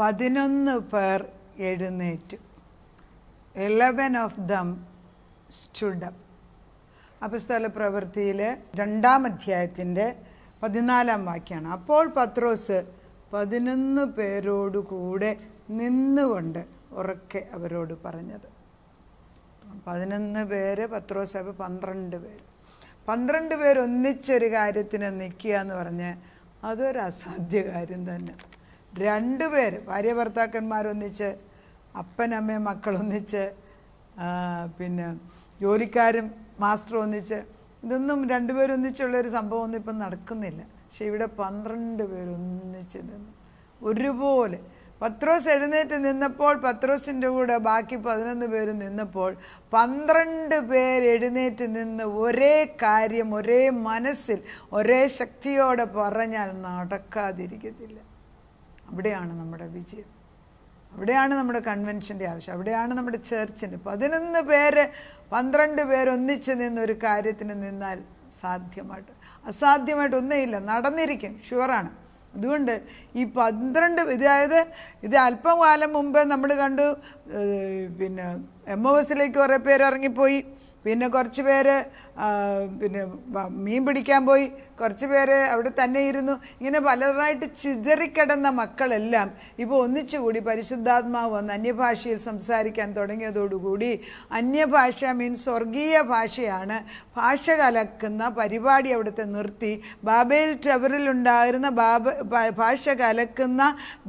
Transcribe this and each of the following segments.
11 പേർ എഴുന്നേറ്റു. 11 of them stood up. അപ്പോസ്തല പ്രവൃത്തിയിലെ 2-ാം അധ്യായത്തിൻ്റെ 14-ാം വാക്യമാണ്. അപ്പോൾ പത്രോസ് 11 പേരോടുകൂടെ നിന്നുകൊണ്ട് ഉറക്കെ അവരോട് പറഞ്ഞത്. 11 പേര്, പത്രോസ് 12 പേര്. 12 പേര് ഒന്നിച്ചൊരു കാര്യത്തിന് നിൽക്കുക എന്ന് പറഞ്ഞ് അതൊരു അസാധ്യ കാര്യം തന്നെ. 2 പേര്, ഭാര്യ ഭർത്താക്കന്മാരൊന്നിച്ച്, അപ്പനമ്മയും മക്കളൊന്നിച്ച്, പിന്നെ ജോലിക്കാരും മാസ്റ്ററും ഒന്നിച്ച്, ഇതൊന്നും 2 പേരൊന്നിച്ചുള്ളൊരു സംഭവമൊന്നും ഇപ്പം നടക്കുന്നില്ല. പക്ഷെ ഇവിടെ 12 പേരൊന്നിച്ച് നിന്നു ഒരുപോലെ. പത്രോസ് എഴുന്നേറ്റ് നിന്നപ്പോൾ പത്രോസിൻ്റെ കൂടെ ബാക്കി 11 പേര് നിന്നപ്പോൾ 12 പേര് എഴുന്നേറ്റ് നിന്ന് ഒരേ കാര്യം ഒരേ മനസ്സിൽ ഒരേ ശക്തിയോടെ പറഞ്ഞാൽ നടക്കാതിരിക്കത്തില്ല. അവിടെയാണ് നമ്മുടെ വിജയം, അവിടെയാണ് നമ്മുടെ കൺവെൻഷൻ്റെ ആവശ്യം, അവിടെയാണ് നമ്മുടെ ചർച്ചിൻ്റെ. 11 പേര് 12 പേര് ഒന്നിച്ച് നിന്നൊരു കാര്യത്തിന് നിന്നാൽ അസാധ്യമായിട്ട് ഒന്നുമില്ല, നടന്നിരിക്കും, ഷുവറാണ്. അതുകൊണ്ട് ഈ 12, അതായത് ഇത് അല്പകാലം മുമ്പ് നമ്മൾ കണ്ടു. പിന്നെ എമ്മോസിലേക്ക് കുറേ പേര് ഇറങ്ങിപ്പോയി, പിന്നെ കുറച്ച് പേര് പിന്നെ മീൻ പിടിക്കാൻ പോയി, കുറച്ച് പേര് അവിടെ തന്നെ ഇരുന്നു. ഇങ്ങനെ പലതായിട്ട് ചിതറിക്കിടന്ന മക്കളെല്ലാം ഇപ്പോൾ ഒന്നിച്ചുകൂടി പരിശുദ്ധാത്മാവ് വന്ന് അന്യഭാഷയിൽ സംസാരിക്കാൻ തുടങ്ങിയതോടുകൂടി, അന്യഭാഷ മീൻസ് സ്വർഗീയ ഭാഷയാണ്, ഭാഷ കലക്കുന്ന പരിപാടി അവിടുത്തെ നിർത്തി. ബാബേൽ ടവറിലുണ്ടായിരുന്ന ഭാഷ കലക്കുന്ന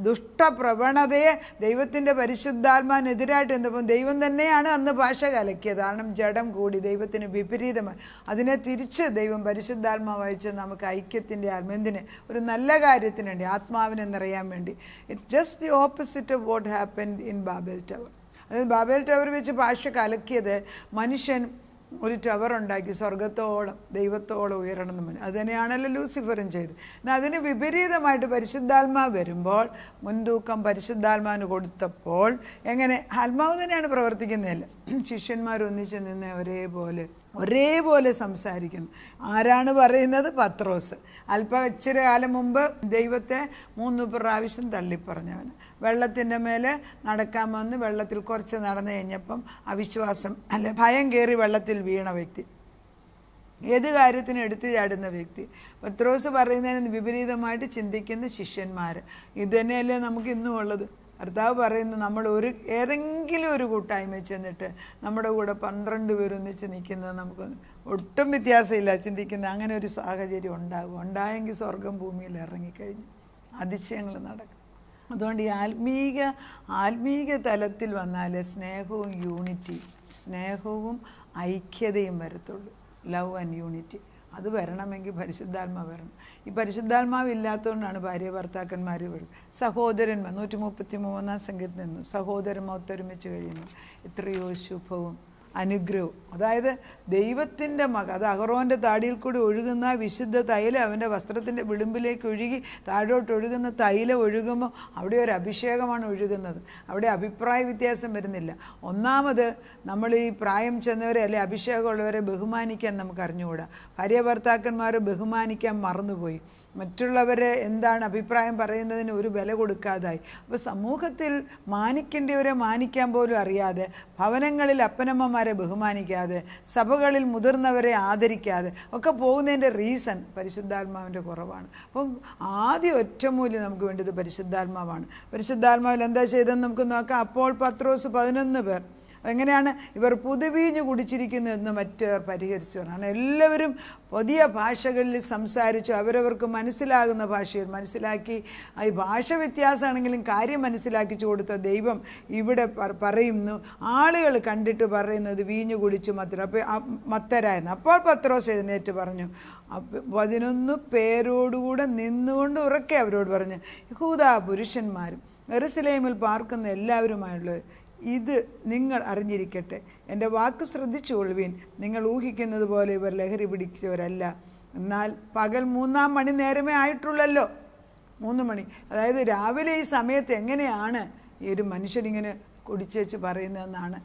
ദുഷ്ടപ്രവണതയെ ദൈവത്തിൻ്റെ പരിശുദ്ധാത്മാവിനെതിരായിട്ട് എന്തപ്പോൾ ദൈവം തന്നെയാണ് അന്ന് ഭാഷ കലക്കിയത്. കാരണം ജഡം കൂടി ദൈവത്തിന് വിപരീതമായി. അതിനെ തിരിച്ച് ദൈവം പരിശുദ്ധാത്മാവ് അയച്ച് നമുക്ക് ഐക്യത്തിൻ്റെ എന്തിന്, ഒരു നല്ല കാര്യത്തിന് വേണ്ടി, ആത്മാവിനെ നിറയാൻ വേണ്ടി. It's just the opposite of what happened in Babel tower. അതായത് ബാബേൽ ടവർ വെച്ച് ഭാഷ കലക്കിയത് മനുഷ്യൻ ഒരു ടവർ ഉണ്ടാക്കി സ്വർഗത്തോളം ദൈവത്തോളം ഉയരണമെന്ന് പറഞ്ഞു. അത് തന്നെയാണല്ലോ ലൂസിഫറും ചെയ്തത്. എന്നാൽ അതിന് വിപരീതമായിട്ട് പരിശുദ്ധാത്മാവ് വരുമ്പോൾ, മുൻതൂക്കം പരിശുദ്ധാത്മാവിന് കൊടുത്തപ്പോൾ എങ്ങനെ ആത്മാവ് തന്നെയാണ് പ്രവർത്തിക്കുന്നതല്ല, ശിഷ്യന്മാരൊന്നിച്ച് നിന്ന് ഒരേപോലെ സംസാരിക്കുന്നു. ആരാണ് പറയുന്നത്? പത്രോസ്. ഇച്ചിരി കാലം മുമ്പ് ദൈവത്തെ 3 പ്രാവശ്യം തള്ളിപ്പറഞ്ഞവന്. വെള്ളത്തിൻ്റെ മേലെ നടക്കാൻ വന്ന് വെള്ളത്തിൽ കുറച്ച് നടന്നു കഴിഞ്ഞപ്പം അവിശ്വാസം ഭയം കയറി വെള്ളത്തിൽ വീണ വ്യക്തി, ഏത് കാര്യത്തിനും എടുത്തു ചാടുന്ന വ്യക്തി. പത്രോസ് പറയുന്നതിന് വിപരീതമായിട്ട് ചിന്തിക്കുന്ന ശിഷ്യന്മാർ. ഇത് തന്നെയല്ലേ നമുക്ക് ഇന്നും ഉള്ളത്. കർത്താവ് പറയുന്നു, നമ്മൾ ഏതെങ്കിലും ഒരു കൂട്ടായ്മ ചെന്നിട്ട് നമ്മുടെ കൂടെ 12 പേരൊന്നിച്ച് നിൽക്കുന്നത് നമുക്ക് ഒട്ടും വ്യത്യാസമില്ല ചിന്തിക്കുന്നത്. അങ്ങനെ ഒരു സാഹചര്യം ഉണ്ടായെങ്കിൽ സ്വർഗം ഭൂമിയിൽ ഇറങ്ങിക്കഴിഞ്ഞു അതിശയങ്ങൾ നടക്കും. അതുകൊണ്ട് ഈ ആത്മീക തലത്തിൽ വന്നാൽ സ്നേഹവും ഐക്യതയും വരത്തുള്ളൂ. ലവ് ആൻഡ് യൂണിറ്റി അത് വരണമെങ്കിൽ പരിശുദ്ധാത്മാവ് വരണം. ഈ പരിശുദ്ധാത്മാവ് ഇല്ലാത്തതുകൊണ്ടാണ് ഭാര്യ ഭർത്താക്കന്മാർ വരും. സഹോദരന്മാർ 133-ാം സങ്കീർത്തനം നിന്നു, സഹോദരന്മാർ ഒത്തൊരുമിച്ച് കഴിയുന്നു, എത്രയോ ശുഭവും അനുഗ്രഹവും. അതായത് ദൈവത്തിൻ്റെ അത് അഹറോൻ്റെ താടിയിൽ കൂടി ഒഴുകുന്ന വിശുദ്ധ തൈലം അവൻ്റെ വസ്ത്രത്തിൻ്റെ വിളിമ്പിലേക്ക് ഒഴുകി താഴോട്ട് ഒഴുകുന്ന തൈലം ഒഴുകുമ്പോൾ അവിടെ ഒരു അഭിഷേകമാണ് ഒഴുകുന്നത്. അവിടെ അഭിപ്രായ വ്യത്യാസം വരുന്നില്ല. ഒന്നാമത് നമ്മൾ ഈ പ്രായം ചെന്നവരെ അല്ലെ അഭിഷേകമുള്ളവരെ ബഹുമാനിക്കാൻ നമുക്ക് അറിഞ്ഞുകൂടാ. ഭാര്യ ഭർത്താക്കന്മാർ ബഹുമാനിക്കാൻ മറന്നുപോയി. മറ്റുള്ളവരെ എന്താണ് അഭിപ്രായം പറയുന്നതിന് ഒരു വില കൊടുക്കാതായി. അപ്പോൾ സമൂഹത്തിൽ മാനിക്കേണ്ടവരെ മാനിക്കാൻ പോലും അറിയാതെ, ഭവനങ്ങളിൽ അപ്പനമ്മമാരെ ബഹുമാനിക്കാതെ, സഭകളിൽ മുതിർന്നവരെ ആദരിക്കാതെ ഒക്കെ പോകുന്നതിൻ്റെ റീസൺ പരിശുദ്ധാത്മാവിൻ്റെ കുറവാണ്. അപ്പം ആദ്യം ഒറ്റമൂല്യം നമുക്ക് വേണ്ടത് പരിശുദ്ധാത്മാവാണ്. പരിശുദ്ധാത്മാവിൽ എന്താ ചെയ്തതെന്ന് നമുക്ക് നോക്കാം. അപ്പോൾ പത്രോസ് 11 പേർ എങ്ങനെയാണ് ഇവർ പുതുവീഞ്ഞ് കുടിച്ചിരിക്കുന്നു എന്ന് മറ്റവർ പരിഹരിച്ചു. കാരണം എല്ലാവരും പുതിയ ഭാഷകളിൽ സംസാരിച്ചു, അവരവർക്ക് മനസ്സിലാകുന്ന ഭാഷയിൽ മനസ്സിലാക്കി. ഈ ഭാഷ വ്യത്യാസമാണെങ്കിലും കാര്യം മനസ്സിലാക്കിച്ചു കൊടുത്ത ദൈവം ഇവിടെ പറയുന്നു, ആളുകൾ കണ്ടിട്ട് പറയുന്നത് വീഞ്ഞു കുടിച്ചു മത്തരായിരുന്നു. അപ്പോൾ പത്രോസ് എഴുന്നേറ്റ് പറഞ്ഞു, 11 പേരോടുകൂടെ നിന്നുകൊണ്ട് ഉറക്കെ അവരോട് പറഞ്ഞു, യഹൂദാ പുരുഷന്മാരും യെരൂശലേമിൽ പാർക്കുന്ന എല്ലാവരുമായുള്ളത്, ഇത് നിങ്ങൾ അറിഞ്ഞിരിക്കട്ടെ. എൻ്റെ വാക്ക് ശ്രദ്ധിച്ചുകൊള്ളുവീൻ. നിങ്ങൾ ഊഹിക്കുന്നത് പോലെ ഇവർ ലഹരി പിടിച്ചവരല്ല. എന്നാൽ പകൽ 3-ാം മണി നേരമേ ആയിട്ടുള്ളല്ലോ. 3 മണി, അതായത് രാവിലെ ഈ സമയത്ത് എങ്ങനെയാണ് ഈ ഒരു മനുഷ്യനിങ്ങനെ കുടിച്ചേച്ച് പറയുന്നതെന്നാണ്.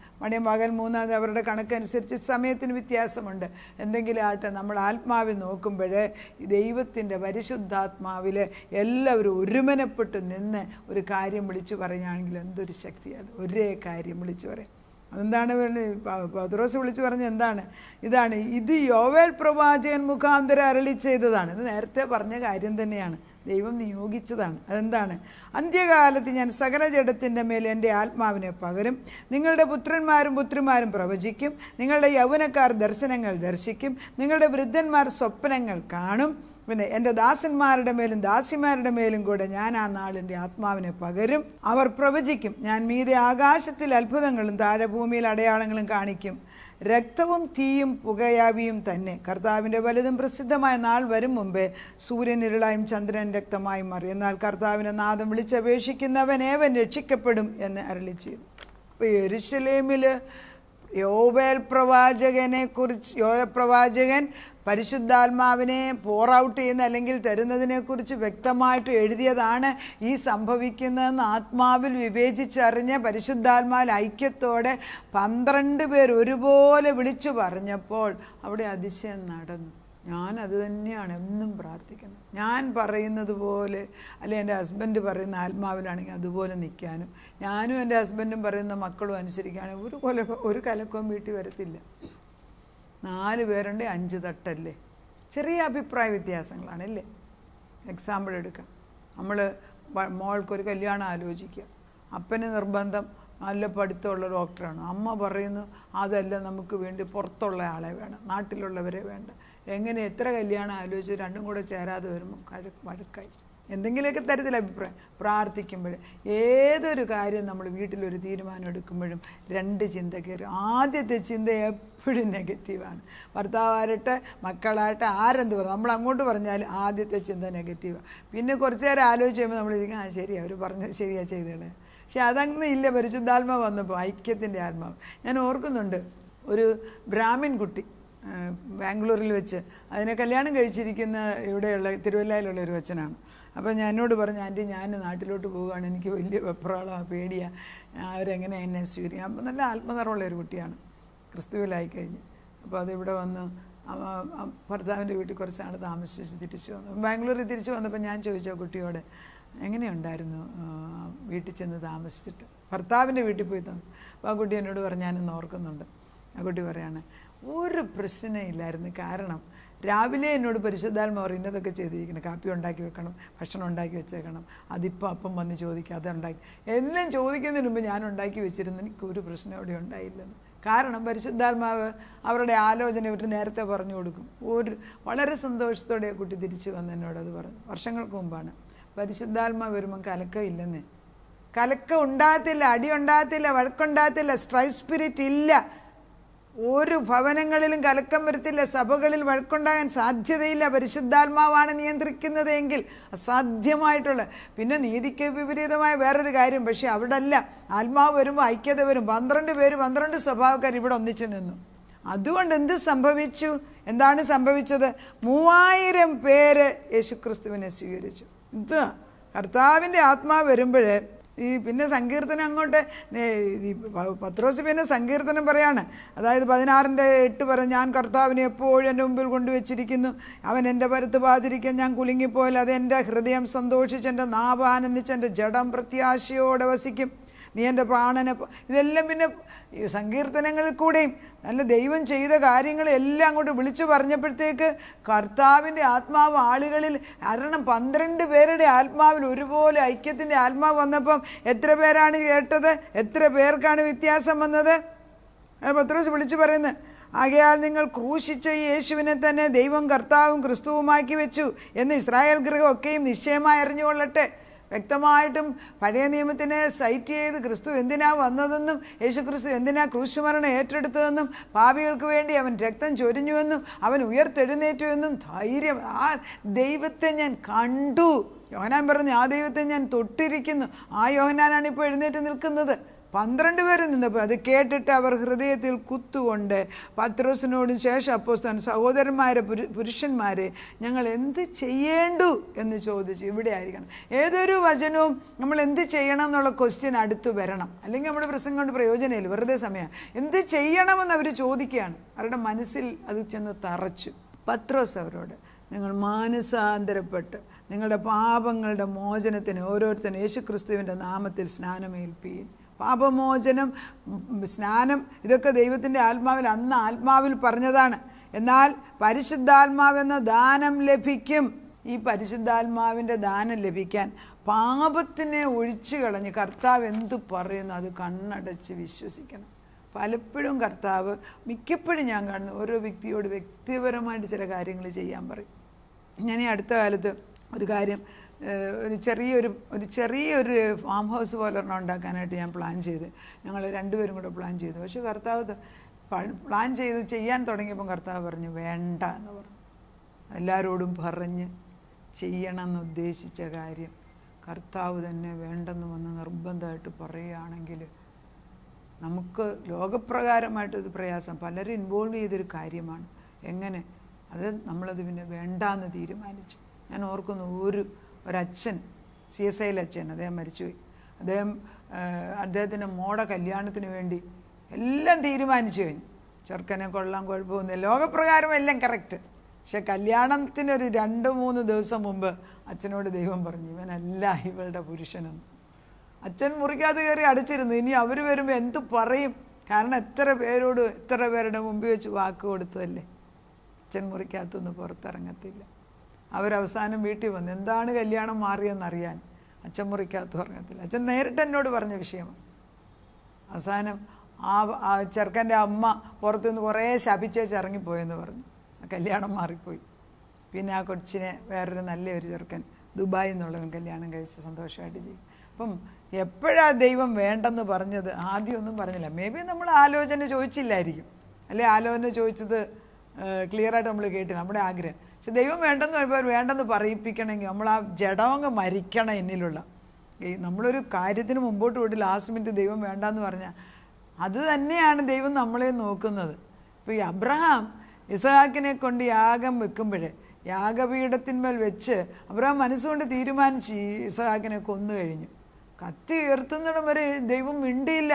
മകൻ 3 അവരുടെ കണക്കനുസരിച്ച് സമയത്തിന് വ്യത്യാസമുണ്ട്. എന്തെങ്കിലും ആട്ടെ, നമ്മൾ ആത്മാവിൽ നോക്കുമ്പോൾ ദൈവത്തിൻ്റെ പരിശുദ്ധാത്മാവിൽ എല്ലാവരും ഒരുമനപ്പെട്ട് നിന്ന് ഒരു കാര്യം വിളിച്ചു പറയുകയാണെങ്കിൽ എന്തൊരു ശക്തിയാണ്. ഒരേ കാര്യം വിളിച്ചു പറയും. അതെന്താണ് പത്രോസ് വിളിച്ചു പറഞ്ഞ എന്താണ്? ഇതാണ്, ഇത് യോവേൽ പ്രവാചകൻ മുഖാന്തരം അരുളി ചെയ്തതാണ്. ഇത് നേരത്തെ പറഞ്ഞ കാര്യം തന്നെയാണ്, ദൈവം നിയോഗിച്ചതാണ്. അതെന്താണ്? അന്ത്യകാലത്ത് ഞാൻ സകല ജഡത്തിൻ്റെ മേൽ എൻ്റെ ആത്മാവിനെ പകരും. നിങ്ങളുടെ പുത്രന്മാരും പുത്രിമാരും പ്രവചിക്കും. നിങ്ങളുടെ യൗവനക്കാർ ദർശനങ്ങൾ ദർശിക്കും. നിങ്ങളുടെ വൃദ്ധന്മാർ സ്വപ്നങ്ങൾ കാണും. പിന്നെ എൻ്റെ ദാസന്മാരുടെ മേലും ദാസിമാരുടെ മേലും കൂടെ ഞാൻ ആ നാളിൻ്റെ ആത്മാവിനെ പകരും. അവർ പ്രവചിക്കും. ഞാൻ മീതെ ആകാശത്തിൽ അത്ഭുതങ്ങളും താഴെ ഭൂമിയിൽ അടയാളങ്ങളും കാണിക്കും. രക്തവും തീയും പുകയാവിയും തന്നെ. കർത്താവിൻ്റെ വലുതും പ്രസിദ്ധമായ നാൾ വരും മുമ്പേ സൂര്യൻ ഇരുളായും ചന്ദ്രൻ രക്തമായും മാറി. എന്നാൽ കർത്താവിനെ നാദം വിളിച്ചപേക്ഷിക്കുന്നവൻ ഏവൻ രക്ഷിക്കപ്പെടും എന്ന് അരുളി ചെയ്തു. അപ്പോൾ യെരൂശലേമിൽ യോവേൽ പ്രവാചകൻ പരിശുദ്ധാത്മാവിനെ പോർ ഔട്ട് ചെയ്യുന്ന അല്ലെങ്കിൽ തരുന്നതിനെക്കുറിച്ച് വ്യക്തമായിട്ട് എഴുതിയതാണ് ഈ സംഭവിക്കുന്നതെന്ന് ആത്മാവിൽ വിവേചിച്ചറിഞ്ഞ് പരിശുദ്ധാത്മാവിൽ ഐക്യത്തോടെ 12 പേർ ഒരുപോലെ വിളിച്ചു പറഞ്ഞപ്പോൾ അവിടെ അതിശയം നടന്നു. ഞാനത് തന്നെയാണ് എന്നും പ്രാർത്ഥിക്കുന്നത്. ഞാൻ പറയുന്നത് പോലെ, അല്ലെ എൻ്റെ ഹസ്ബൻഡ് പറയുന്ന ആത്മാവിലാണെങ്കിൽ അതുപോലെ നിൽക്കാനും, ഞാനും എൻ്റെ ഹസ്ബൻഡും പറയുന്ന മക്കളും അനുസരിക്കുകയാണെങ്കിൽ ഒരു കലക്കവും വീട്ടിൽ വരത്തില്ല. 4 പേരുണ്ട്, 5 തട്ടല്ലേ. ചെറിയ അഭിപ്രായ വ്യത്യാസങ്ങളാണല്ലേ. എക്സാമ്പിൾ എടുക്കാം. നമ്മൾ മോൾക്കൊരു കല്യാണം ആലോചിക്കുക. അപ്പന് നിർബന്ധം നല്ല പഠിത്തമുള്ള ഡോക്ടറാണ്. അമ്മ പറയുന്നു അതല്ല, നമുക്ക് വേണ്ടി പുറത്തുള്ള ആളെ വേണം, നാട്ടിലുള്ളവരെ വേണ്ട. എങ്ങനെ എത്ര കല്യാണം ആലോചിച്ച് രണ്ടും കൂടെ ചേരാതെ വരുമ്പോൾ വഴക്കായി. എന്തെങ്കിലുമൊക്കെ തരത്തിൽ അഭിപ്രായം. പ്രാർത്ഥിക്കുമ്പോൾ ഏതൊരു കാര്യം നമ്മൾ വീട്ടിലൊരു തീരുമാനം എടുക്കുമ്പോഴും 2 ചിന്ത കയറും. ആദ്യത്തെ ചിന്ത എപ്പോഴും നെഗറ്റീവാണ്. ഭർത്താവാരട്ടെ മക്കളായിട്ട് ആരെന്ത് പറയും, നമ്മൾ അങ്ങോട്ട് പറഞ്ഞാൽ ആദ്യത്തെ ചിന്ത നെഗറ്റീവാണ്. പിന്നെ കുറച്ച് നേരം ആലോചിച്ച് കഴിയുമ്പോൾ നമ്മൾ ഇരിക്കും, ശരിയാ അവർ പറഞ്ഞത് ശരിയാ ചെയ്തേടെ. പക്ഷെ അതങ്ങനെ ഇല്ല. പരിശുദ്ധാത്മാവ് വന്നപ്പോൾ, ഐക്യത്തിൻ്റെ ആത്മാവ്. ഞാൻ ഓർക്കുന്നുണ്ട്, ഒരു ബ്രാഹ്മിൻ കുട്ടി ബാംഗ്ലൂരിൽ വെച്ച്, അതിനെ കല്യാണം കഴിച്ചിരിക്കുന്ന ഇവിടെയുള്ള തിരുവല്ലയിലുള്ള ഒരു അച്ഛനാണ്. അപ്പോൾ എന്നോട് പറഞ്ഞു, ആൻറ്റി ഞാൻ നാട്ടിലോട്ട് പോവുകയാണ്, എനിക്ക് വലിയ വെപ്രാളമാണ്, പേടിയാണ്, അവരെങ്ങനെ എന്നെ സ്വീകരിക്കും. അപ്പോൾ നല്ല ആത്മനിറവുള്ള ഒരു കുട്ടിയാണ്, ക്രിസ്തുവിലായി കഴിഞ്ഞ്. അപ്പോൾ അതിവിടെ വന്ന് ഭർത്താവിൻ്റെ വീട്ടിൽ കുറച്ച് നാൾ താമസിച്ച് തിരിച്ചു വന്നു. ബാംഗ്ലൂരിൽ തിരിച്ചു വന്നപ്പോൾ ഞാൻ ചോദിച്ചു കുട്ടിയോട്, എങ്ങനെയുണ്ടായിരുന്നു വീട്ടിൽ ചെന്ന് താമസിച്ചിട്ട്? ഭർത്താവിൻ്റെ വീട്ടിൽ പോയി താമസിച്ചു. അപ്പോൾ ആ കുട്ടി എന്നോട് പറഞ്ഞു, ഞാനിന്ന് ഓർക്കുന്നുണ്ട്. ആ കുട്ടി പറയാണ്, ഒരു പ്രശ്നമില്ലായിരുന്നു. കാരണം രാവിലെ എന്നോട് പരിശുദ്ധാത്മാവ് പറയും ഇന്നതൊക്കെ ചെയ്തിരിക്കണം, കാപ്പി ഉണ്ടാക്കി വെക്കണം, ഭക്ഷണം ഉണ്ടാക്കി വെച്ചേക്കണം, അതിപ്പോൾ അപ്പം വന്ന് ചോദിക്കുക, അതുണ്ടാക്കി എല്ലാം ചോദിക്കുന്നതിന് മുമ്പ് ഞാൻ ഉണ്ടാക്കി വെച്ചിരുന്നു. എനിക്കൊരു പ്രശ്നം അവിടെ ഉണ്ടായില്ലെന്ന്. കാരണം പരിശുദ്ധാത്മാവ് അവരുടെ ആലോചന ഇവർ നേരത്തെ പറഞ്ഞു കൊടുക്കും. വളരെ സന്തോഷത്തോടെ കുട്ടി തിരിച്ചു വന്ന് എന്നോട് അത് പറഞ്ഞു. വർഷങ്ങൾക്ക് മുമ്പാണ്. പരിശുദ്ധാത്മാവ് വരുമ്പം കലക്കമില്ലെന്നേ. കലക്കം ഉണ്ടാകത്തില്ല, അടി ഉണ്ടാകത്തില്ല, വഴക്കുണ്ടാകത്തില്ല, സ്ട്രൈഫ് സ്പിരിറ്റ് ഇല്ല. ഒരു ഭവനങ്ങളിലും കലക്കം വരത്തില്ല, സഭകളിൽ വഴക്കുണ്ടാകാൻ സാധ്യതയില്ല. പരിശുദ്ധാത്മാവാണ് നിയന്ത്രിക്കുന്നത് എങ്കിൽ അസാധ്യമായിട്ടുള്ള. പിന്നെ നീതിക്ക് വിപരീതമായ വേറൊരു കാര്യം, പക്ഷെ അവിടെ അല്ല. ആത്മാവ് വരുമ്പോൾ ഐക്യത വരും. 12 പേര് 12 സ്വഭാവക്കാർ ഇവിടെ ഒന്നിച്ചു നിന്നു. അതുകൊണ്ട് എന്ത് സംഭവിച്ചു? എന്താണ് സംഭവിച്ചത്? 3000 പേര് യേശുക്രിസ്തുവിനെ സ്വീകരിച്ചു. ഇത് കർത്താവിൻ്റെ ആത്മാവ് വരുമ്പോൾ പിന്നെ സങ്കീർത്തനം അങ്ങോട്ട് പത്രോസ് പിന്നെ സങ്കീർത്തനം പറയാണ്. അതായത് 16:8 പറയും, ഞാൻ കർത്താവിനെ എപ്പോഴും എൻ്റെ മുമ്പിൽ കൊണ്ടുവച്ചിരിക്കുന്നു. അവൻ എൻ്റെ പരുത്ത് പാതിരിക്കാൻ ഞാൻ കുലുങ്ങിപ്പോയാൽ അത് എൻ്റെ ഹൃദയം സന്തോഷിച്ച്, എൻ്റെ നാവ് ആനന്ദിച്ച്, എൻ്റെ ജഡം പ്രത്യാശയോടെ വസിക്കും. നീ എൻ്റെ പ്രാണനെ. ഇതെല്ലാം പിന്നെ സങ്കീർത്തനങ്ങളിൽ കൂടെയും നല്ല ദൈവം ചെയ്ത കാര്യങ്ങളെല്ലാം അങ്ങോട്ട് വിളിച്ചു പറഞ്ഞപ്പോഴത്തേക്ക് കർത്താവിൻ്റെ ആത്മാവ് ആളുകളിൽ 12 പേരുടെ ആത്മാവിൽ ഒരുപോലെ ഐക്യത്തിൻ്റെ ആത്മാവ് വന്നപ്പം എത്ര പേരാണ് കേട്ടത്? എത്ര പേർക്കാണ് വ്യത്യാസം വന്നത്? പത്രോസ് വിളിച്ചു പറയുന്നത്, ആകയാൽ നിങ്ങൾ ക്രൂശിച്ച ഈ യേശുവിനെ തന്നെ ദൈവം കർത്താവും ക്രിസ്തുവുമാക്കി വെച്ചു എന്ന് ഇസ്രായേൽ ഗൃഹം ഒക്കെയും നിശ്ചയമായി അറിഞ്ഞുകൊള്ളട്ടെ. വ്യക്തമായിട്ടും പഴയ നിയമത്തിനെ സൈറ്റ് ചെയ്ത് ക്രിസ്തു എന്തിനാ വന്നതെന്നും യേശു ക്രിസ്തു എന്തിനാ ക്രൂശുമരണം ഏറ്റെടുത്തതെന്നും പാപികൾക്ക് വേണ്ടി അവൻ രക്തം ചൊരിഞ്ഞുവെന്നും അവൻ ഉയർത്തെഴുന്നേറ്റുവെന്നും ധൈര്യം. ആ ദൈവത്തെ ഞാൻ കണ്ടു. യോഹന്നാൻ പറഞ്ഞു, ആ ദൈവത്തെ ഞാൻ തൊട്ടിരിക്കുന്നു. ആ യോഹന്നാനാണ് ഇപ്പോൾ എഴുന്നേറ്റ് നിൽക്കുന്നത്. 12 പേര് നിന്നപ്പോൾ അത് കേട്ടിട്ട് അവർ ഹൃദയത്തിൽ കുത്തുകൊണ്ട് പത്രോസിനോടും ശേഷം അപ്പോസ്തലൻ സഹോദരന്മാരെ പുരുഷന്മാരെ ഞങ്ങൾ എന്ത് ചെയ്യേണ്ടു എന്ന് ചോദിച്ചു. ഇവിടെ ആയിരിക്കണം ഏതൊരു വചനവും നമ്മൾ എന്ത് ചെയ്യണം എന്നുള്ള ക്വസ്റ്റ്യൻ അടുത്ത് വരണം, അല്ലെങ്കിൽ നമ്മുടെ പ്രസംഗം കൊണ്ട് പ്രയോജനമില്ല, വെറുതെ സമയം. എന്ത് ചെയ്യണമെന്ന് അവർ ചോദിക്കുകയാണ്. അവരുടെ മനസ്സിൽ അത് ചെന്ന് തറച്ചു. പത്രോസ് അവരോട്, നിങ്ങൾ മാനസാന്തരപ്പെട്ട് നിങ്ങളുടെ പാപങ്ങളുടെ മോചനത്തിന് ഓരോരുത്തരും യേശുക്രിസ്തുവിൻ്റെ നാമത്തിൽ സ്നാനമേൽപ്പീൻ. പാപമോചനം, സ്നാനം, ഇതൊക്കെ ദൈവത്തിൻ്റെ അന്ന് ആത്മാവിൽ പറഞ്ഞതാണ്. എന്നാൽ പരിശുദ്ധാത്മാവെന്ന ദാനം ലഭിക്കും. ഈ പരിശുദ്ധാത്മാവിൻ്റെ ദാനം ലഭിക്കാൻ പാപത്തിനെ ഒഴിച്ചു കളഞ്ഞ് കർത്താവ് എന്തു പറയുന്നു അത് കണ്ണടച്ച് വിശ്വസിക്കണം. പലപ്പോഴും കർത്താവ്, മിക്കപ്പോഴും ഞാൻ കാണുന്നു, ഓരോ വ്യക്തിയോട് വ്യക്തിപരമായിട്ട് ചില കാര്യങ്ങൾ ചെയ്യാൻ പറയും. ഞാൻ ഈ അടുത്ത കാലത്ത് ഒരു കാര്യം, ഒരു ചെറിയൊരു ഫാം ഹൗസ് പോലെ ഒരെണ്ണം ഉണ്ടാക്കാനായിട്ട് ഞാൻ പ്ലാൻ ചെയ്ത്, ഞങ്ങൾ രണ്ടുപേരും കൂടെ പ്ലാൻ ചെയ്തു. പക്ഷേ കർത്താവ് പ്ലാൻ ചെയ്ത് ചെയ്യാൻ തുടങ്ങിയപ്പം കർത്താവ് പറഞ്ഞു വേണ്ട എന്ന് പറഞ്ഞു. എല്ലാവരോടും പറഞ്ഞ് ചെയ്യണമെന്ന് ഉദ്ദേശിച്ച കാര്യം കർത്താവ് തന്നെ വേണ്ടെന്ന് വന്ന് നിർബന്ധമായിട്ട് പറയുകയാണെങ്കിൽ നമുക്ക് ലോകപ്രകാരമായിട്ടൊരു പ്രയാസം, പലരും ഇൻവോൾവ് ചെയ്തൊരു കാര്യമാണ്. എങ്ങനെ അത് നമ്മളത് പിന്നെ വേണ്ടാന്ന് തീരുമാനിച്ചു. ഞാൻ ഓർക്കുന്നു, ഒരച്ഛൻ, CSI അച്ഛൻ, അദ്ദേഹം മരിച്ചുപോയി. അദ്ദേഹത്തിൻ്റെ മോടെ കല്യാണത്തിന് വേണ്ടി എല്ലാം തീരുമാനിച്ചു കഴിഞ്ഞു. ചെറുക്കനെ കൊള്ളാൻ കുഴപ്പമൊന്നുമില്ല, ലോകപ്രകാരം എല്ലാം കറക്റ്റ്. പക്ഷെ കല്യാണത്തിനൊരു 2-3 ദിവസം മുമ്പ് അച്ഛനോട് ദൈവം പറഞ്ഞു, ഇവനല്ല ഇവളുടെ പുരുഷനെന്ന്. അച്ഛൻ മുറിക്കകത്ത് കയറി അടച്ചിരുന്നു. ഇനി അവർ വരുമ്പോൾ എന്ത് പറയും? കാരണം എത്ര പേരുടെ മുമ്പിൽ വെച്ച് വാക്ക് കൊടുത്തതല്ലേ. അച്ഛൻ മുറിക്കകത്തൊന്നും പുറത്തിറങ്ങത്തില്ല. അവരവസാനം വീട്ടിൽ വന്ന് എന്താണ് കല്യാണം മാറിയെന്നറിയാൻ അച്ഛൻ മുറിക്കകത്ത് ഇറങ്ങത്തില്ല. അച്ഛൻ നേരിട്ട് എന്നോട് പറഞ്ഞ വിഷയമാണ്. അവസാനം ആ ചെറുക്കൻ്റെ അമ്മ പുറത്തുനിന്ന് കുറേ ശപിച്ചേച്ച് ഇറങ്ങിപ്പോയെന്ന് പറഞ്ഞു. ആ കല്യാണം മാറിപ്പോയി. പിന്നെ ആ കൊച്ചിനെ വേറൊരു നല്ലൊരു ചെറുക്കൻ ദുബായിൽ നിന്നുള്ളവൻ കല്യാണം കഴിച്ച് സന്തോഷമായിട്ട് ചെയ്യും. അപ്പം എപ്പോഴാണ് ദൈവം വേണ്ടെന്ന് പറഞ്ഞത്? ആദ്യമൊന്നും പറഞ്ഞില്ല. മേ ബി നമ്മൾ ആലോചന ചോദിച്ചില്ലായിരിക്കും, അല്ലെ ആലോചന ചോദിച്ചത് ക്ലിയറായിട്ട് നമ്മൾ കേട്ടില്ല, നമ്മുടെ ആഗ്രഹം. പക്ഷെ ദൈവം വേണ്ടെന്ന് പറയുമ്പോൾ വേണ്ടെന്ന് പറയിപ്പിക്കണമെങ്കിൽ നമ്മൾ ആ ജഡമങ്ങ് മരിക്കണം എന്നിലുള്ള. നമ്മളൊരു കാര്യത്തിന് മുമ്പോട്ട് പോയിട്ട് ലാസ്റ്റ് മിനിറ്റ് ദൈവം വേണ്ടെന്ന് പറഞ്ഞാൽ അത് തന്നെയാണ് ദൈവം നമ്മളെ നോക്കുന്നത്. ഇപ്പോൾ ഈ അബ്രഹാം ഇസഹാക്കിനെ കൊണ്ട് യാഗം വെക്കുമ്പോഴേ, യാഗപീഠത്തിന്മേൽ വെച്ച് അബ്രഹാം മനസ്സുകൊണ്ട് തീരുമാനിച്ച് ഇസഹാക്കിനെ കൊന്നു കഴിഞ്ഞു. കത്തി ഉയർത്തുന്നിടം വരെ ദൈവം മിണ്ടിയില്ല.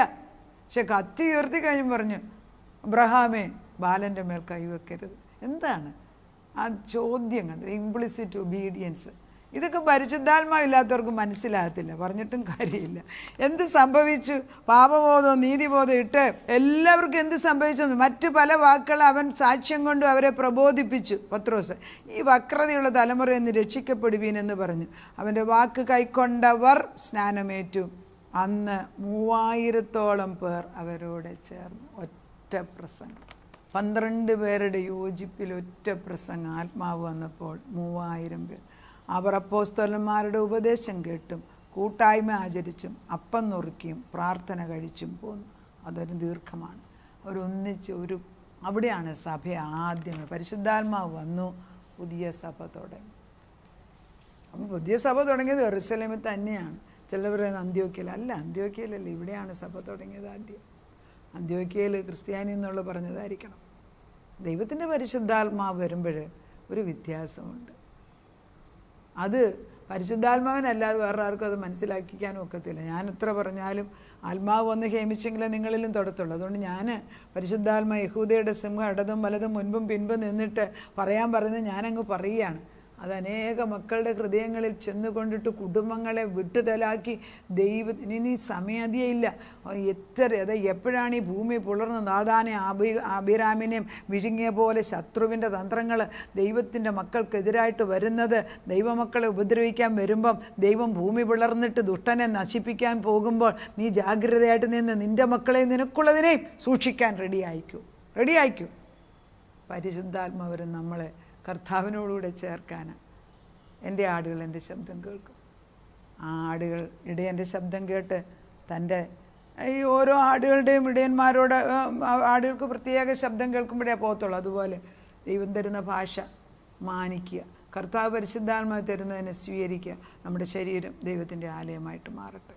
പക്ഷെ കത്തി ഉയർത്തി കഴിഞ്ഞ് പറഞ്ഞു, അബ്രഹാമേ ബാലൻ്റെ മേൽ കൈവെക്കരുത്. എന്താണ് ആ ചോദ്യം കണ്ടത്? Implicit obedience. ഇതൊക്കെ പരിശുദ്ധാത്മാവില്ലാത്തവർക്ക് മനസ്സിലാകത്തില്ല, പറഞ്ഞിട്ടും കാര്യമില്ല. എന്ത് സംഭവിച്ചു? പാപബോധവും നീതിബോധം ഇട്ട് എല്ലാവർക്കും എന്ത് സംഭവിച്ചു? മറ്റു പല വാക്കുകൾ അവൻ സാക്ഷ്യം കൊണ്ട് അവരെ പ്രബോധിപ്പിച്ചു. പത്രോസ്, ഈ വക്രതയുള്ള തലമുറ എന്ന് രക്ഷിക്കപ്പെടുവീൻ എന്ന് പറഞ്ഞു. അവൻ്റെ വാക്ക് കൈക്കൊണ്ടവർ സ്നാനമേറ്റു. അന്ന് 3000-ഓളം പേർ അവരോട് ചേർന്നു. ഒറ്റ പ്രസംഗം, 12 പേരുടെ യോജിപ്പിൽ ഒറ്റ പ്രസംഗം. ആത്മാവ് വന്നപ്പോൾ 3000 പേർ. അവർ അപ്പോസ്തലന്മാരുടെ ഉപദേശം കേട്ടും കൂട്ടായ്മ ആചരിച്ചും അപ്പം നുറുക്കിയും പ്രാർത്ഥന കഴിച്ചും പോന്നു. അതൊരു ദീർഘമാണ്. അവരൊന്നിച്ച് അവിടെയാണ് സഭ ആദ്യമേ. പരിശുദ്ധാത്മാവ് വന്നു, പുതിയ സഭ തുടങ്ങി. അപ്പം പുതിയ സഭ തുടങ്ങിയത് യെരുശലേമിൽ തന്നെയാണ്. ചിലർ പറയുന്നത് അന്ത്യോക്യയിൽ. അല്ല, അന്ത്യോക്യയിലല്ല, ഇവിടെയാണ് സഭ തുടങ്ങിയത് ആദ്യം. അന്ത്യോക്യയിൽ ക്രിസ്ത്യാനി എന്നുള്ള പറഞ്ഞതായിരിക്കണം. ദൈവത്തിൻ്റെ പരിശുദ്ധാത്മാവ് വരുമ്പോൾ ഒരു വ്യത്യാസമുണ്ട്. അത് പരിശുദ്ധാത്മാവിനല്ലാതെ വേറെ ആർക്കും അത് മനസ്സിലാക്കിക്കാനും ഒക്കത്തില്ല. ഞാൻ എത്ര പറഞ്ഞാലും ആത്മാവ് വന്ന് ഹേമിച്ചെങ്കിലേ നിങ്ങളിലും തൊടത്തുള്ളൂ. അതുകൊണ്ട് ഞാൻ പരിശുദ്ധാത്മാ യഹൂദയുടെ സിംഹം ഇടതും വലതും മുൻപും പിൻപും നിന്നിട്ട് പറയാൻ പറയുന്നത് ഞാനങ്ങ് പറയുകയാണ്. അത് അനേക മക്കളുടെ ഹൃദയങ്ങളിൽ ചെന്നുകൊണ്ടിട്ട് കുടുംബങ്ങളെ വിട്ടുതലാക്കി ദൈവത്തിന് ഇനി സമയധികയില്ല. എപ്പോഴാണ് ഈ ഭൂമി പുലർന്ന് നാദാനെ അബിരാമിനെയും വിഴുങ്ങിയ പോലെ ശത്രുവിൻ്റെ തന്ത്രങ്ങൾ ദൈവത്തിൻ്റെ മക്കൾക്കെതിരായിട്ട് വരുന്നത്, ദൈവമക്കളെ ഉപദ്രവിക്കാൻ വരുമ്പം ദൈവം ഭൂമി പിളർന്നിട്ട് ദുഷ്ടനെ നശിപ്പിക്കാൻ പോകുമ്പോൾ നീ ജാഗ്രതയായിട്ട് നിന്ന് നിൻ്റെ മക്കളെയും നിനക്കുള്ളതിനെയും സൂക്ഷിക്കാൻ റെഡിയായിക്കൂ. പരിശുദ്ധാത്മാവരും നമ്മളെ കർത്താവിനോടുകൂടെ ചേർക്കാനാണ്. എൻ്റെ ആടുകൾ എൻ്റെ ശബ്ദം കേൾക്കും. ആ ആടുകൾ ഇടയൻ്റെ ശബ്ദം കേട്ട് തൻ്റെ ഈ ഓരോ ആടുകളുടെയും ഇടയന്മാരോട് ആടുകൾക്ക് പ്രത്യേക ശബ്ദം കേൾക്കുമ്പോഴേ പോകത്തുള്ളൂ. അതുപോലെ ദൈവം തരുന്ന ഭാഷ മാനിക്കുക, കർത്താവ് പരിശുദ്ധാത്മാവ് തരുന്നതിനെ സ്വീകരിക്കുക. നമ്മുടെ ശരീരം ദൈവത്തിൻ്റെ ആലയമായിട്ട് മാറട്ടെ.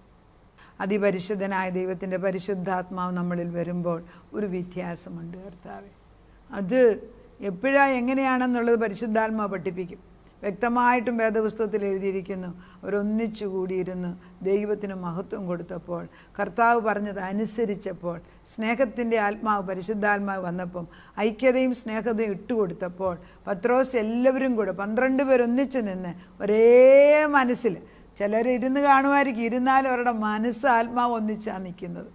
അതിപരിശുദ്ധനായ ദൈവത്തിൻ്റെ പരിശുദ്ധാത്മാവ് നമ്മളിൽ വരുമ്പോൾ ഒരു വ്യത്യാസമുണ്ട് കർത്താവേ. അത് എപ്പോഴാണ് എങ്ങനെയാണെന്നുള്ളത് പരിശുദ്ധാത്മാവ് പഠിപ്പിക്കും. വ്യക്തമായിട്ടും വേദപുസ്തകത്തിൽ എഴുതിയിരിക്കുന്നു. അവരൊന്നിച്ചു കൂടിയിരുന്ന് ദൈവത്തിന് മഹത്വം കൊടുത്തപ്പോൾ, കർത്താവ് പറഞ്ഞത് അനുസരിച്ചപ്പോൾ, സ്നേഹത്തിൻ്റെ ആത്മാവ് പരിശുദ്ധാത്മാവ് വന്നപ്പം ഐക്യതയും സ്നേഹതയും ഇട്ടുകൊടുത്തപ്പോൾ പത്രോസ് എല്ലാവരും കൂടെ 12 പേർ ഒന്നിച്ച് നിന്ന് ഒരേ മനസ്സിൽ, ചിലർ ഇരുന്ന് കാണുമായിരിക്കും, ഇരുന്നാലും അവരുടെ മനസ്സ് ആത്മാവ് ഒന്നിച്ചാണ് നിൽക്കുന്നത്.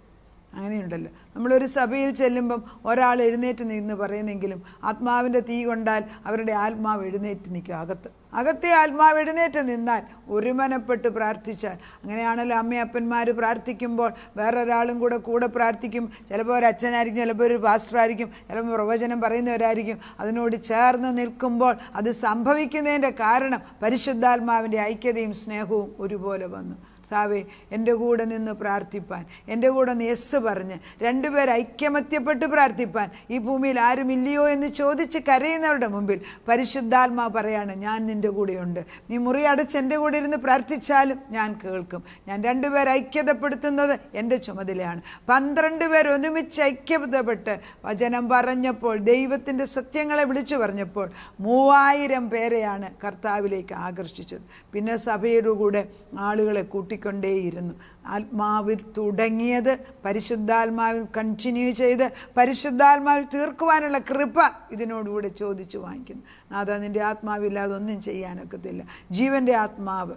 അങ്ങനെയുണ്ടല്ലോ. നമ്മളൊരു സഭയിൽ ചെല്ലുമ്പം ഒരാൾ എഴുന്നേറ്റ് നിന്ന് പറയുന്നെങ്കിലും ആത്മാവിൻ്റെ തീ കൊണ്ടാൽ അവരുടെ ആത്മാവ് എഴുന്നേറ്റ് നിൽക്കും. അകത്തെ ആത്മാവ് എഴുന്നേറ്റ് നിന്നാൽ ഒരുമനപ്പെട്ട് പ്രാർത്ഥിച്ചാൽ, അങ്ങനെയാണല്ലോ അമ്മയപ്പന്മാർ പ്രാർത്ഥിക്കുമ്പോൾ വേറൊരാളും കൂടെ പ്രാർത്ഥിക്കും. ചിലപ്പോൾ ഒരു അച്ഛനായിരിക്കും, ചിലപ്പോൾ ഒരു പാസ്റ്ററായിരിക്കും, ചിലപ്പോൾ പ്രവചനം പറയുന്നവരായിരിക്കും. അതിനോട് ചേർന്ന് നിൽക്കുമ്പോൾ അത് സംഭവിക്കുന്നതിൻ്റെ കാരണം പരിശുദ്ധാത്മാവിൻ്റെ ഐക്യതയും സ്നേഹവും ഒരുപോലെ വന്നു. സാവേ, എൻ്റെ കൂടെ നിന്ന് പ്രാർത്ഥിപ്പാൻ, എൻ്റെ കൂടെ യെസ് പറഞ്ഞ് 2 പേർ ഐക്യമത്യപ്പെട്ട് പ്രാർത്ഥിപ്പാൻ ഈ ഭൂമിയിൽ ആരുമില്ലയോ എന്ന് ചോദിച്ച് കരയുന്നവരുടെ മുമ്പിൽ പരിശുദ്ധാത്മാവ് പറയാണ്, ഞാൻ നിൻ്റെ കൂടെയുണ്ട്. നീ മുറി അടച്ച് എൻ്റെ കൂടെ ഇരുന്ന് പ്രാർത്ഥിച്ചാലും ഞാൻ കേൾക്കും. ഞാൻ 2 പേർ ഐക്യതപ്പെടുത്തുന്നത് എൻ്റെ ചുമതലയാണ്. 12 പേർ ഒരുമിച്ച് ഐക്യതപ്പെട്ട് വചനം പറഞ്ഞപ്പോൾ, ദൈവത്തിൻ്റെ സത്യങ്ങളെ വിളിച്ചു പറഞ്ഞപ്പോൾ 3000 പേരെയാണ് കർത്താവിലേക്ക് ആകർഷിച്ചത്. പിന്നെ സഭയുടെ കൂടെ ആളുകളെ കൊണ്ടേയിരുന്നു. ആത്മാവിൽ തുടങ്ങിയത് പരിശുദ്ധാത്മാവിൽ കണ്ടിന്യൂ ചെയ്ത് പരിശുദ്ധാത്മാവിൽ തീർക്കുവാനുള്ള കൃപ ഇതിനോടുകൂടെ ചോദിച്ചു വാങ്ങിക്കുന്നു. നാഥാ, നിൻ്റെ ആത്മാവില്ലാതെ ഒന്നും ചെയ്യാനൊക്കത്തില്ല. ജീവൻ്റെ ആത്മാവ്,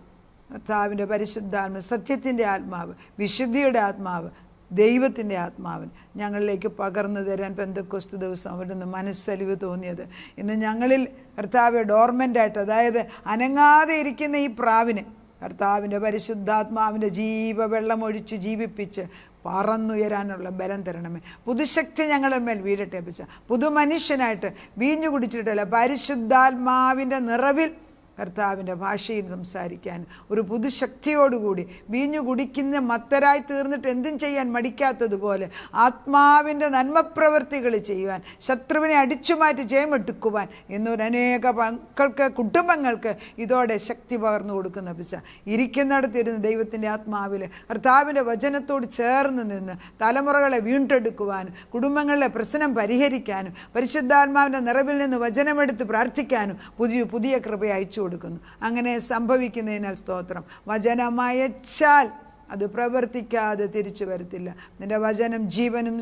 കർത്താവിൻ്റെ പരിശുദ്ധാത്മാവ്, സത്യത്തിൻ്റെ ആത്മാവ്, വിശുദ്ധിയുടെ ആത്മാവ്, ദൈവത്തിൻ്റെ ആത്മാവിന് ഞങ്ങളിലേക്ക് പകർന്നു തരാൻ പെന്തക്കോസ്ത് ദിവസം അവിടുന്ന് മനസ്സലിവ് തോന്നിയത്. ഇന്ന് ഞങ്ങളിൽ കർത്താവ് ഡോർമെൻ്റായിട്ട്, അതായത് അനങ്ങാതെ ഇരിക്കുന്ന ഈ പ്രാവിന് കർത്താവിൻ്റെ പരിശുദ്ധാത്മാവിൻ്റെ ജീവവെള്ളമൊഴിച്ച് ജീവിപ്പിച്ച് പറന്നുയരാനുള്ള ബലം തരണമേ. പുതുശക്തി ഞങ്ങളുടെ മേൽ വീഴട്ടെ. പുതുമനുഷ്യനായിട്ട് വീഞ്ഞു കുടിച്ചിട്ടല്ല, പരിശുദ്ധാത്മാവിൻ്റെ നിറവിൽ കർത്താവിൻ്റെ ഭാഷയിൽ സംസാരിക്കാൻ ഒരു പുതുശക്തിയോടുകൂടി, വീഞ്ഞു കുടിക്കുന്ന മത്തരായി തീർന്നിട്ട് എന്തും ചെയ്യാൻ മടിക്കാത്തതുപോലെ ആത്മാവിൻ്റെ നന്മപ്രവൃത്തികൾ ചെയ്യുവാൻ, ശത്രുവിനെ അടിച്ചുമാറ്റി ജയമെടുക്കുവാൻ ഇന്നൊരനേക മക്കൾക്ക്, കുടുംബങ്ങൾക്ക് ഇതോടെ ശക്തി പകർന്നു കൊടുക്കുന്ന ഇരിക്കുന്നിടത്തിരുന്ന് ദൈവത്തിൻ്റെ ആത്മാവിൽ കർത്താവിൻ്റെ വചനത്തോട് ചേർന്ന് നിന്ന് തലമുറകളെ വീണ്ടെടുക്കുവാനും കുടുംബങ്ങളിലെ പ്രശ്നം പരിഹരിക്കാനും പരിശുദ്ധാത്മാവിൻ്റെ നിറവിൽ നിന്ന് വചനമെടുത്ത് പ്രാർത്ഥിക്കാനും പുതിയ കൃപ അയച്ചു കൊടുക്കുന്നു. അങ്ങനെ സംഭവിക്കുന്നതിനാൽ സ്തോത്രം. വചനമയച്ചാൽ അത് പ്രവർത്തിക്കാതെ തിരിച്ചു വരത്തില്ല. നിൻ്റെ വചനം ജീവനും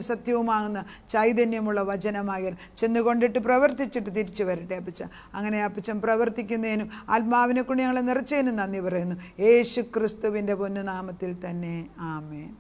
സത്യവുമാകുന്ന ചൈതന്യമുള്ള വചനമായാൽ ചെന്നുകൊണ്ടിട്ട് പ്രവർത്തിച്ചിട്ട് തിരിച്ചു വരട്ടെ അപ്പച്ച. അങ്ങനെ അപ്പച്ചൻ പ്രവർത്തിക്കുന്നതിനും ആത്മാവിനെ കൊണ്ട് ഞങ്ങളെ നിറച്ചതിനും നന്ദി പറയുന്നു. യേശു ക്രിസ്തുവിൻ്റെ പൊന്നുനാമത്തിൽ തന്നെ. ആമേൻ.